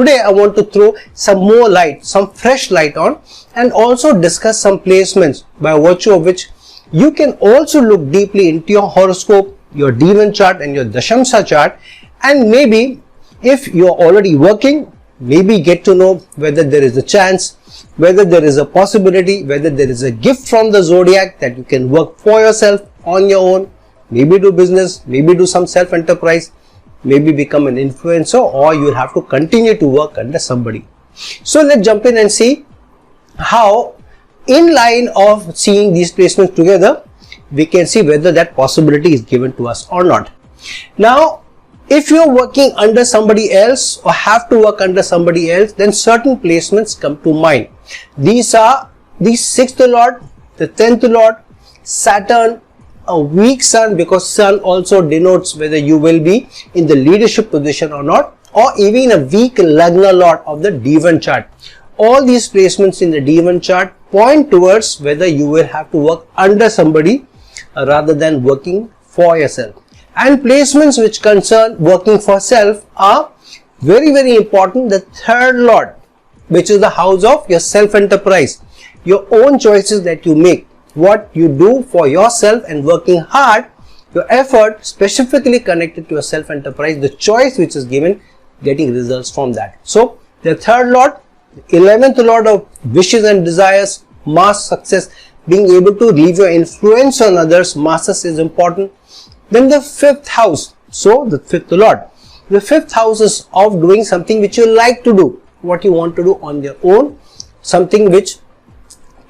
Today I want to throw some more light, some fresh light on, and also discuss some placements by virtue of which you can also look deeply into your horoscope, your Divan chart and your Dashamsa chart, and maybe if you're already working, maybe get to know whether there is a chance, whether there is a possibility, whether there is a gift from the zodiac that you can work for yourself on your own, maybe do business, maybe do some self-enterprise, maybe become an influencer, or you will have to continue to work under somebody. So let's jump in and see how, in line of seeing these placements together, we can see whether that possibility is given to us or not. Now, if you're working under somebody else or have to work under somebody else, then certain placements come to mind. These are the 6th Lord, the 10th Lord, Saturn, a weak Sun, because Sun also denotes whether you will be in the leadership position or not, or even a weak Lagna Lord of the Divan chart. All these placements in the Divan chart point towards whether you will have to work under somebody rather than working for yourself. And placements which concern working for self are very, very important. The 3rd Lord, which is the house of your self-enterprise, your own choices that you make, what you do for yourself and working hard, your effort specifically connected to your self-enterprise, the choice which is given, getting results from that. So the 3rd Lord, 11th Lord of wishes and desires, mass success, being able to leave your influence on others, masses is important. Then the 5th house, so the 5th Lord, the 5th house is of doing something which you like to do, what you want to do on your own, something which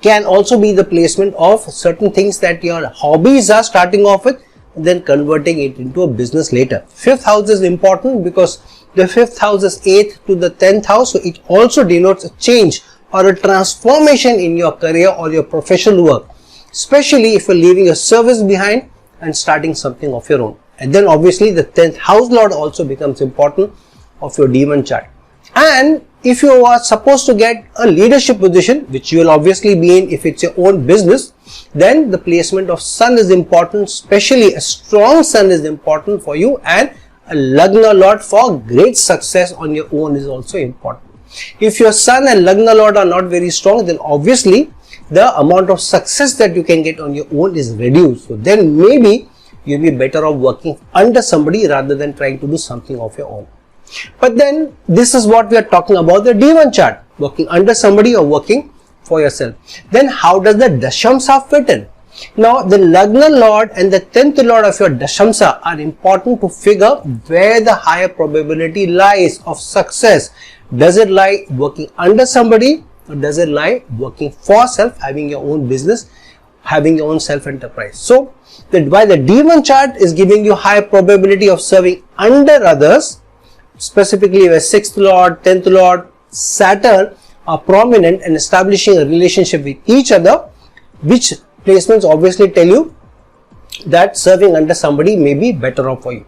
can also be the placement of certain things that your hobbies are starting off with, and then converting it into a business later. 5th house is important because the 5th house is 8th to the 10th house, so it also denotes a change or a transformation in your career or your professional work, especially if you're leaving your service behind and starting something of your own. And then obviously the 10th house Lord also becomes important of your Divan chart. And if you are supposed to get a leadership position, which you will obviously be in if it's your own business, then the placement of Sun is important, especially a strong Sun is important for you, and a Lagna Lord for great success on your own is also important. If your Sun and Lagna Lord are not very strong, then obviously the amount of success that you can get on your own is reduced. So then maybe you'll be better off working under somebody rather than trying to do something of your own. But then this is what we are talking about, the Divan chart, working under somebody or working for yourself. Then how does the Dashamsa fit in? Now the Lagna Lord and the 10th Lord of your Dashamsa are important to figure where the higher probability lies of success. Does it lie working under somebody, or does it lie working for self, having your own business, having your own self-enterprise? So while the Divan chart is giving you high probability of serving under others, specifically where 6th Lord, 10th Lord, Saturn are prominent and establishing a relationship with each other, which placements obviously tell you that serving under somebody may be better off for you.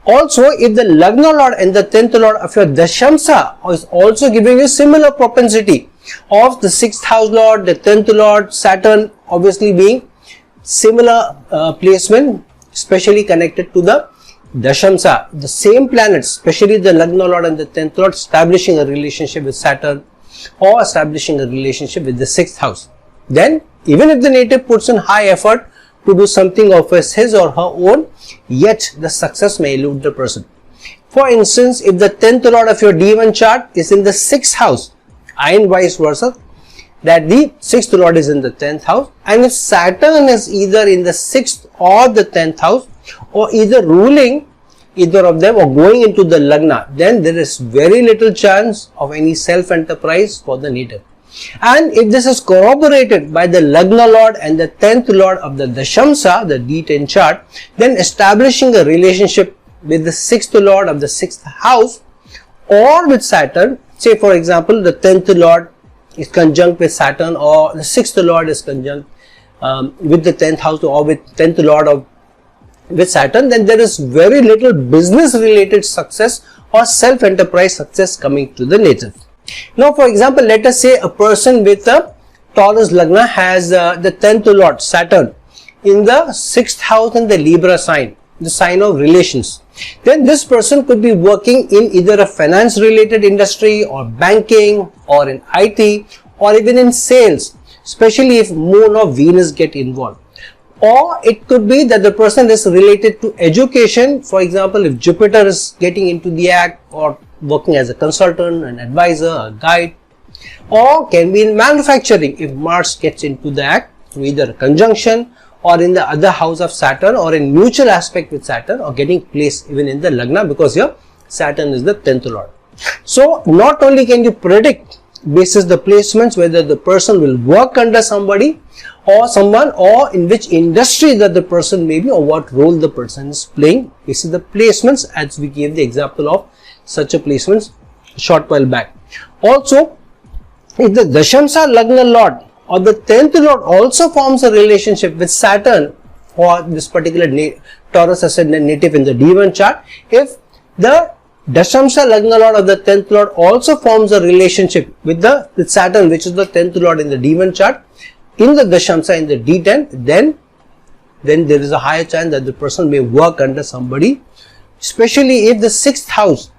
Also, if the Lagna Lord and the 10th Lord of your Dashamsa is also giving you similar propensity of the 6th house Lord, the 10th Lord, Saturn obviously being similar placement, especially connected to the Dashamsa, the same planets, especially the Lagna Lord and the 10th Lord, establishing a relationship with Saturn or establishing a relationship with the 6th house. Then, even if the native puts in high effort to do something of his or her own, yet the success may elude the person. For instance, if the 10th Lord of your Divan chart is in the 6th house, and vice versa, that the 6th Lord is in the 10th house, and if Saturn is either in the 6th or the 10th house, or either ruling either of them or going into the Lagna, then there is very little chance of any self-enterprise for the native. And if this is corroborated by the Lagna Lord and the 10th Lord of the Dashamsa, the D10 chart, then establishing a relationship with the 6th Lord of the 6th house or with Saturn, say for example the 10th Lord is conjunct with Saturn, or the 6th Lord is conjunct with the 10th house or with 10th Lord of with Saturn, then there is very little business related success or self-enterprise success coming to the native. Now for example, let us say a person with a Taurus Lagna has the 10th Lord Saturn in the 6th house in the Libra sign, the sign of relations. then this person could be working in either a finance related industry or banking or in IT or even in sales, especially if Moon or Venus get involved. Or it could be that the person is related to education. For example, if Jupiter is getting into the act, or working as a consultant, an advisor, a guide, or can be in manufacturing if Mars gets into the act through either a conjunction or in the other house of Saturn or in mutual aspect with Saturn, or getting placed even in the Lagna, because here Saturn is the 10th lord. So not only can you predict basis the placements whether the person will work under somebody or someone, or in which industry that the person may be, or what role the person is playing. This is the placements, as we gave the example of such a placements a short while back. Also, if the Dashamsa Lagna Lord or the 10th lord also forms a relationship with Saturn for this particular Taurus ascendant native in the D1 chart, if the Dashamsa Lagna Lord of the 10th lord also forms a relationship with Saturn, which is the 10th lord in the D1 chart, in the Dashamsa in the D10, then there is a higher chance that the person may work under somebody, especially if the 6th house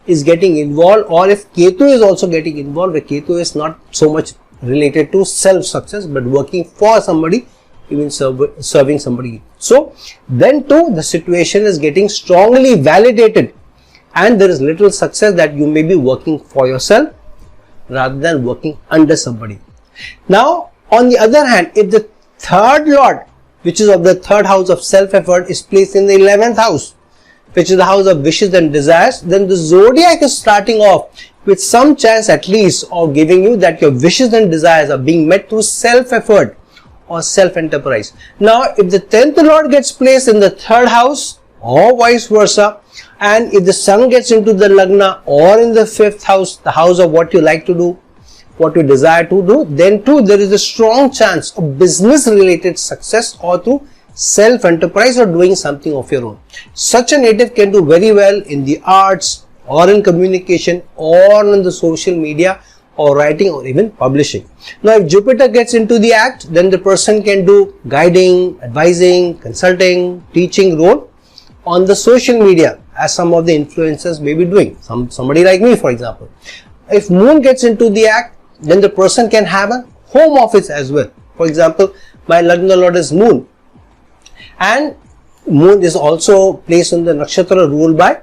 is getting involved, or if Ketu is also getting involved, where Ketu is not so much related to self success but working for somebody, even serving somebody. So then too the situation is getting strongly validated, and there is little success that you may be working for yourself rather than working under somebody. Now on the other hand, if the 3rd lord, which is of the 3rd house of self-effort, is placed in the 11th house, which is the house of wishes and desires, then the zodiac is starting off with some chance at least of giving you that your wishes and desires are being met through self-effort or self-enterprise. Now if the 10th lord gets placed in the 3rd house or vice versa, and if the sun gets into the Lagna or in the 5th house, the house of what you like to do, what you desire to do, then too there is a strong chance of business related success or through self-enterprise or doing something of your own. Such a native can do very well in the arts or in communication or in the social media or writing or even publishing. Now if Jupiter gets into the act, then the person can do guiding, advising, consulting, teaching role on the social media, as some of the influencers may be doing, somebody like me for example. If Moon gets into the act, then the person can have a home office as well. For example, my Lagna Lord is Moon, and Moon is also placed in the nakshatra ruled by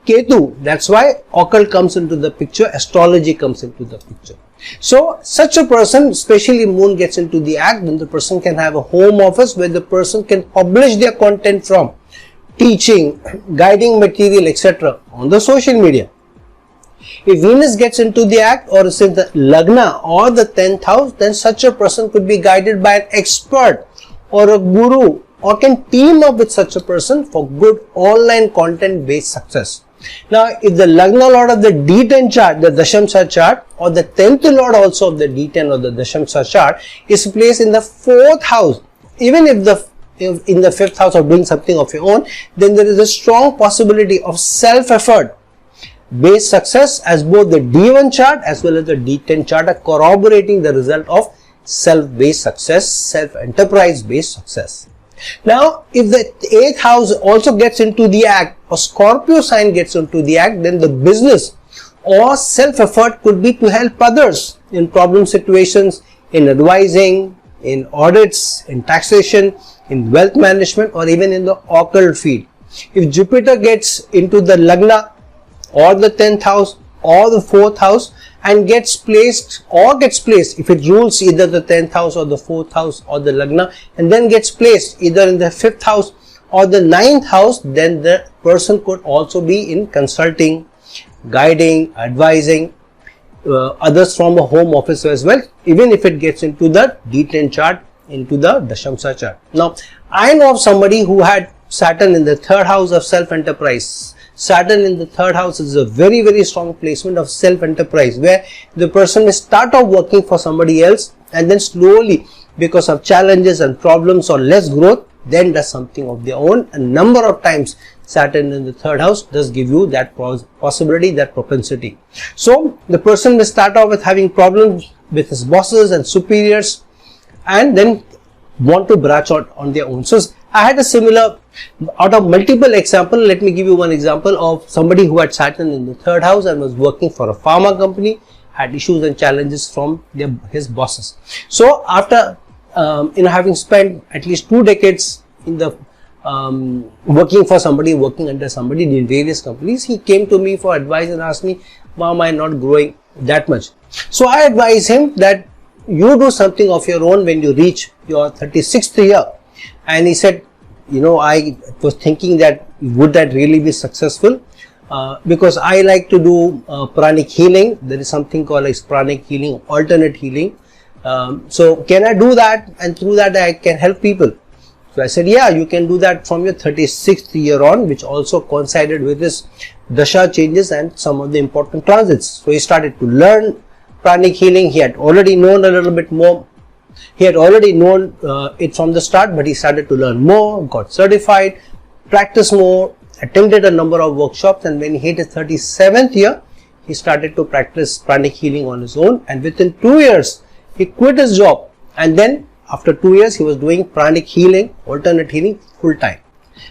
Ketu. That's why occult comes into the picture, astrology comes into the picture. So such a person, especially Moon gets into the act, then the person can have a home office where the person can publish their content from, teaching, guiding material, etc. on the social media. If Venus gets into the act, or is in the Lagna or the 10th house, then such a person could be guided by an expert or a guru, or can team up with such a person for good online content based success. Now if the Lagna Lord of the D10 chart, the Dashamsa chart, or the 10th Lord also of the D10 or the Dashamsa chart is placed in the 4th house, even if in the 5th house or doing something of your own, then there is a strong possibility of self-effort based success, as both the D1 chart as well as the D10 chart are corroborating the result of self-based success, self-enterprise based success. Now if the 8th house also gets into the act, or Scorpio sign gets into the act, then the business or self-effort could be to help others in problem situations, in advising, in audits, in taxation, in wealth management, or even in the occult field. If Jupiter gets into the Lagna or the 10th house or the 4th house and gets placed, if it rules either the 10th house or the 4th house or the Lagna, and then gets placed either in the 5th house or the 9th house, then the person could also be in consulting, guiding, advising others from a home office as well, even if it gets into the D10 chart, into the Dashamsa chart. Now I know of somebody who had Saturn in the 3rd house of self-enterprise. Saturn in the 3rd house is a very, very strong placement of self-enterprise, where the person may start off working for somebody else and then slowly, because of challenges and problems or less growth, then does something of their own. A number of times Saturn in the 3rd house does give you that possibility, that propensity. So the person may start off with having problems with his bosses and superiors and then want to branch out on their own. So I had a similar Out of multiple examples, let me give you one example of somebody who had Saturn in the 3rd house and was working for a pharma company, had issues and challenges from his bosses. So after having spent at least 2 decades in the working for somebody, working under somebody in various companies, he came to me for advice and asked me, why am I not growing that much? So I advised him that you do something of your own when you reach your 36th year. And he said, I was thinking that would that really be successful? Because I like to do pranic healing. There is something called as pranic healing, alternate healing. So can I do that, and through that I can help people? So I said, yeah, you can do that from your 36th year on, which also coincided with his dasha changes and some of the important transits. So he started to learn pranic healing. He had already known a little bit more. He had already known it from the start, but he started to learn more, got certified, practiced more, attended a number of workshops, and when he hit his 37th year, he started to practice pranic healing on his own, and within 2 years, he quit his job, and then after 2 years, he was doing pranic healing, alternate healing full time.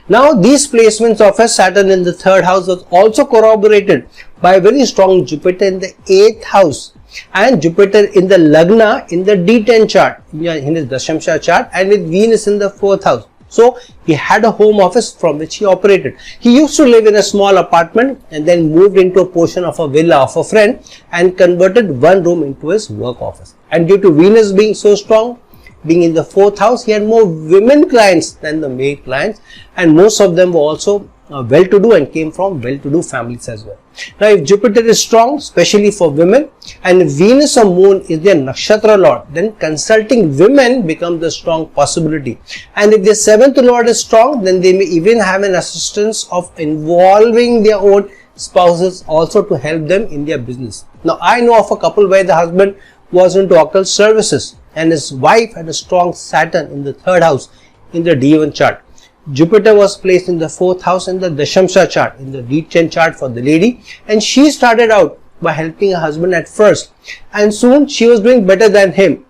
Now, these placements of a Saturn in the 3rd house was also corroborated by a very strong Jupiter in the 8th house and Jupiter in the Lagna in the D10 chart, in his Dashamsha chart, and with Venus in the 4th house. So, he had a home office from which he operated. He used to live in a small apartment and then moved into a portion of a villa of a friend and converted one room into his work office. And due to Venus being so strong, being in the 4th house, he had more women clients than the male clients, and most of them were also well-to-do and came from well-to-do families as well. Now, if Jupiter is strong, especially for women, and Venus or Moon is their nakshatra lord, then consulting women becomes a strong possibility. And if their 7th lord is strong, then they may even have an assistance of involving their own spouses also to help them in their business. Now, I know of a couple where the husband was into occult services and his wife had a strong Saturn in the 3rd house in the D1 chart. Jupiter was placed in the 4th house in the Dashamsha chart, in the D10 chart for the lady, and she started out by helping her husband at first, and soon she was doing better than him,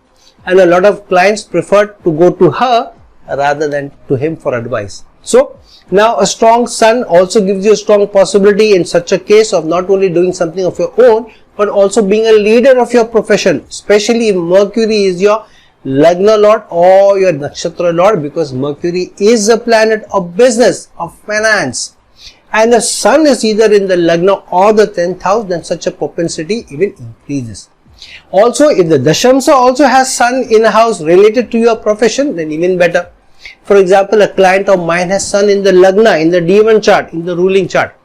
and a lot of clients preferred to go to her rather than to him for advice. So now a strong sun also gives you a strong possibility in such a case of not only doing something of your own, but also being a leader of your profession, especially if Mercury is your Lagna lord or your nakshatra lord, because Mercury is a planet of business, of finance, and the sun is either in the Lagna or the 10th house, then such a propensity even increases. Also, if the Dashamsa also has sun in a house related to your profession, then even better. For example, a client of mine has sun in the Lagna, in the D1 chart, in the ruling chart,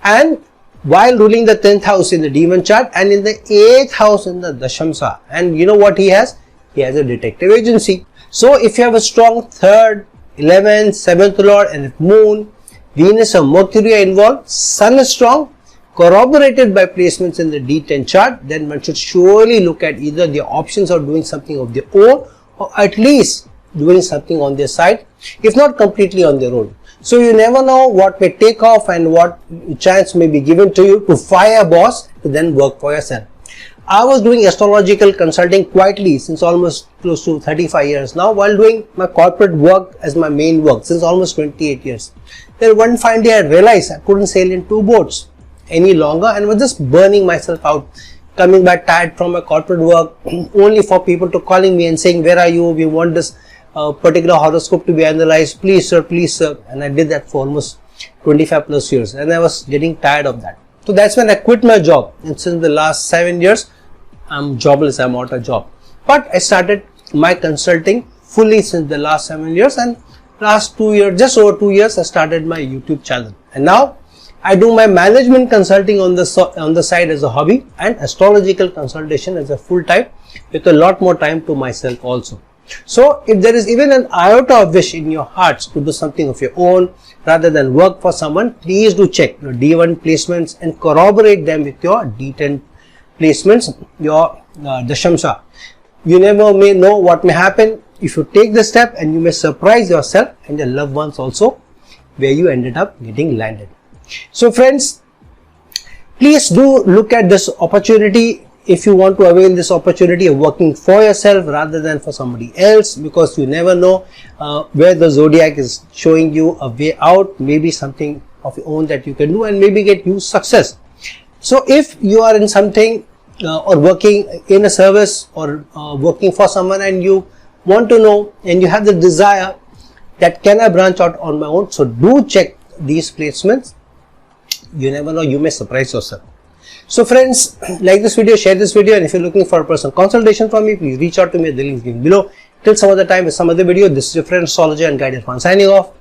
and while ruling the 10th house in the D1 chart and in the 8th house in the Dashamsa, and you know what he has? He has a detective agency. So if you have a strong 3rd, 11th, 7th lord, and if Moon, Venus or Mercury are involved, Sun is strong, corroborated by placements in the D10 chart, then one should surely look at either the options of doing something of their own or at least doing something on their side, if not completely on their own. So you never know what may take off and what chance may be given to you to fire a boss to then work for yourself. I was doing astrological consulting quietly since almost close to 35 years now, while doing my corporate work as my main work since almost 28 years. Then one fine day I realized I couldn't sail in 2 boats any longer and was just burning myself out, coming back tired from my corporate work only for people to calling me and saying, where are you? We want this particular horoscope to be analyzed, please sir, please sir. And I did that for almost 25 plus years and I was getting tired of that. So that's when I quit my job, and since the last 7 years I'm jobless, I'm out of job. But I started my consulting fully since the last 7 years, and last 2 years, just over 2 years, I started my YouTube channel. And now I do my management consulting on the side as a hobby and astrological consultation as a full time, with a lot more time to myself also. So if there is even an iota of wish in your hearts to do something of your own rather than work for someone, please do check your D1 placements and corroborate them with your D10 placements, your Dashamsa. You never may know what may happen if you take the step, and you may surprise yourself and your loved ones also where you ended up getting landed. So friends, please do look at this opportunity if you want to avail this opportunity of working for yourself rather than for somebody else, because you never know where the zodiac is showing you a way out, maybe something of your own that you can do and maybe get you success. So if you are in something or working in a service or working for someone and you want to know and you have the desire that can I branch out on my own, so do check these placements. You never know, you may surprise yourself. So friends, like this video, share this video, and if you're looking for a personal consultation from me, please reach out to me at the link given below. Till some other time with some other video, this is your friend astrologer and guide Irfan signing off.